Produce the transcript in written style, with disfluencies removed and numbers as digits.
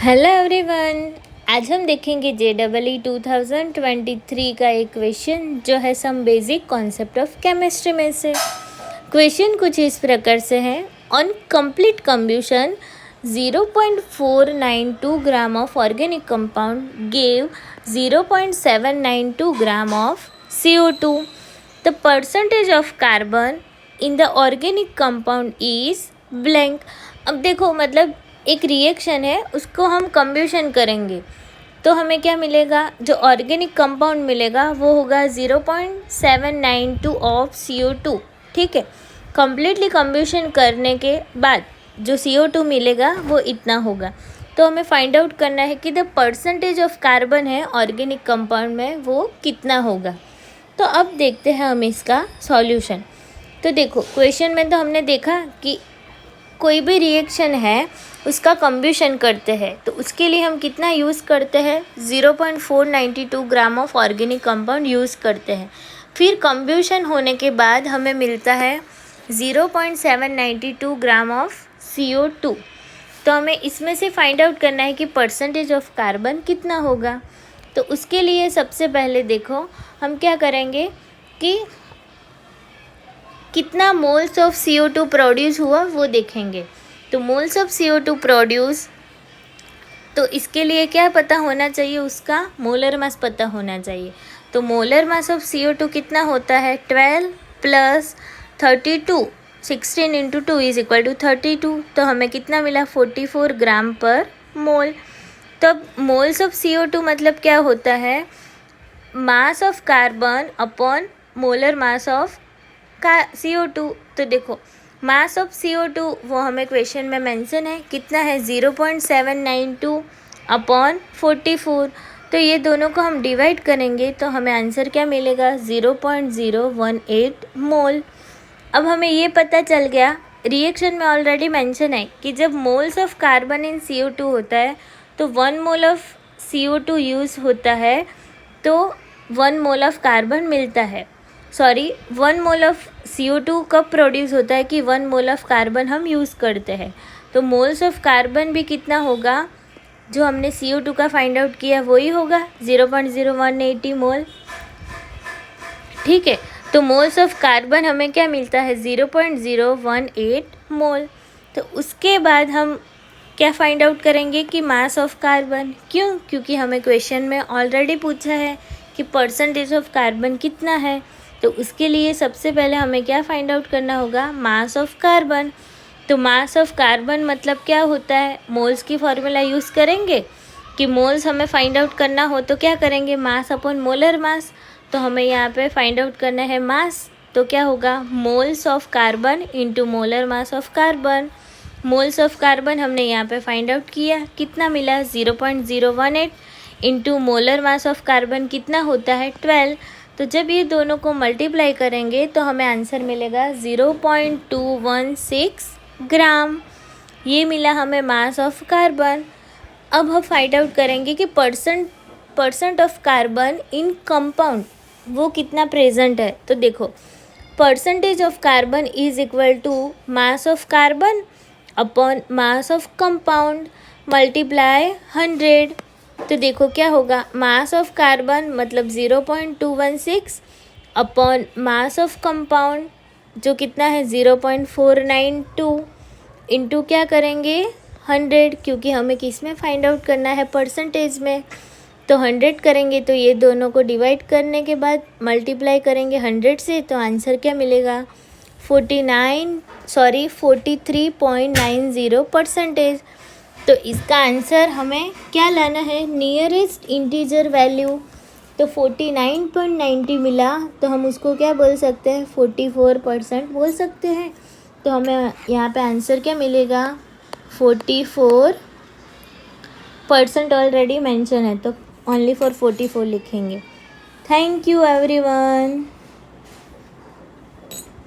Hello everyone. आज हम देखेंगे JEE 2023 का एक क्वेश्चन जो है some basic concept of chemistry में से। क्वेश्चन कुछ इस प्रकार से है। On complete combustion 0.492 gram of organic compound gave 0.792 gram of CO2। The percentage of carbon in the organic compound is blank. अब देखो, मतलब एक रिएक्शन है, उसको हम कंब्यूशन करेंगे तो हमें क्या मिलेगा, जो ऑर्गेनिक कंपाउंड मिलेगा वो होगा 0.792 ऑफ CO2। ठीक है, कम्प्लीटली कंब्यूशन करने के बाद जो CO2 मिलेगा वो इतना होगा। तो हमें फाइंड आउट करना है कि द परसेंटेज ऑफ कार्बन है ऑर्गेनिक कंपाउंड में वो कितना होगा। तो अब देखते हैं हम इसका सॉल्यूशन। तो देखो, क्वेश्चन में तो हमने देखा कि कोई भी रिएक्शन है उसका कंब्यूशन करते हैं तो उसके लिए हम कितना यूज़ करते हैं, 0.492 gram of organic compound use करते हैं। फिर कंब्यूशन होने के बाद हमें मिलता है 0.792 ग्राम ऑफ CO2। तो हमें इसमें से फाइंड आउट करना है कि परसेंटेज ऑफ कार्बन कितना होगा। तो उसके लिए सबसे पहले देखो हम क्या करेंगे कि कितना मोल्स ऑफ CO2 प्रोड्यूस हुआ वो देखेंगे। तो मोल्स ऑफ CO2 प्रोड्यूस, तो इसके लिए क्या पता होना चाहिए, उसका मोलर मास पता होना चाहिए। तो मोलर मास ऑफ CO2 कितना होता है, 12 plus 32, 16 into 2 is equal to 32। तो हमें कितना मिला, 44 ग्राम पर मोल। तब मोल्स ऑफ CO2 मतलब क्या होता है, मास of carbon upon molar mass of CO2। तो देखो, मास ऑफ CO2 वो हमें क्वेश्चन में मेंशन है, कितना है 0.792 अपॉन 44। तो ये दोनों को हम डिवाइड करेंगे तो हमें आंसर क्या मिलेगा, 0.018 मोल। अब हमें ये पता चल गया, रिएक्शन में ऑलरेडी मेंशन है कि जब moles of carbon in CO2 होता है तो 1 मोल ऑफ CO2 यूज़ होता है तो 1 मोल ऑफ कार्बन मिलता है। 1 मोल ऑफ CO2 कब प्रोड्यूस होता है कि 1 मोल ऑफ कार्बन हम यूज़ करते हैं। तो मोल्स ऑफ कार्बन भी कितना होगा, जो हमने CO2 का फाइंड आउट किया वही होगा, 0.0180 मोल। ठीक है, तो मोल्स ऑफ कार्बन हमें क्या मिलता है, 0.018 मोल। तो उसके बाद हम क्या फाइंड आउट करेंगे कि मास ऑफ कार्बन। क्यों, क्योंकि हमें क्वेश्चन में ऑलरेडी पूछा है कि परसेंटेज ऑफ कार्बन कितना है। तो उसके लिए सबसे पहले हमें क्या फाइंड आउट करना होगा, मास ऑफ कार्बन। तो मास ऑफ कार्बन मतलब क्या होता है, मोल्स की फॉर्मूला यूज़ करेंगे कि मोल्स हमें फाइंड आउट करना हो तो क्या करेंगे, मास अपॉन मोलर मास। तो हमें यहाँ पे फाइंड आउट करना है मास, तो क्या होगा, moles of carbon into molar mass of carbon. Moles of carbon हमने यहाँ पे फाइंड आउट किया, कितना मिला, 0.018 into molar mass of carbon कितना होता है, 12। तो जब ये दोनों को मल्टीप्लाई करेंगे तो हमें आंसर मिलेगा 0.216 ग्राम। ये मिला हमें मास ऑफ कार्बन। अब हम फाइंड आउट करेंगे कि percent of carbon in compound वो कितना प्रेजेंट है। तो देखो, percentage of carbon is equal to mass of carbon upon mass of compound multiply 100। तो देखो क्या होगा, मास ऑफ कार्बन मतलब 0.216 अपॉन मास ऑफ कंपाउंड जो कितना है 0.492 इंटू क्या करेंगे 100, क्योंकि हमें किस में फाइंड आउट करना है, परसेंटेज में। तो 100 करेंगे तो ये दोनों को डिवाइड करने के बाद मल्टीप्लाई करेंगे 100 से, तो आंसर क्या मिलेगा, 43.90 परसेंटेज। तो इसका आंसर हमें क्या लाना है, नियरेस्ट इंटीजर वैल्यू। तो 49.90 मिला तो हम उसको क्या बोल सकते हैं, 44% बोल सकते हैं। तो हमें यहाँ पे आंसर क्या मिलेगा, 44% ऑलरेडी मेंशन है तो ओनली फॉर 44 लिखेंगे। Thank you everyone.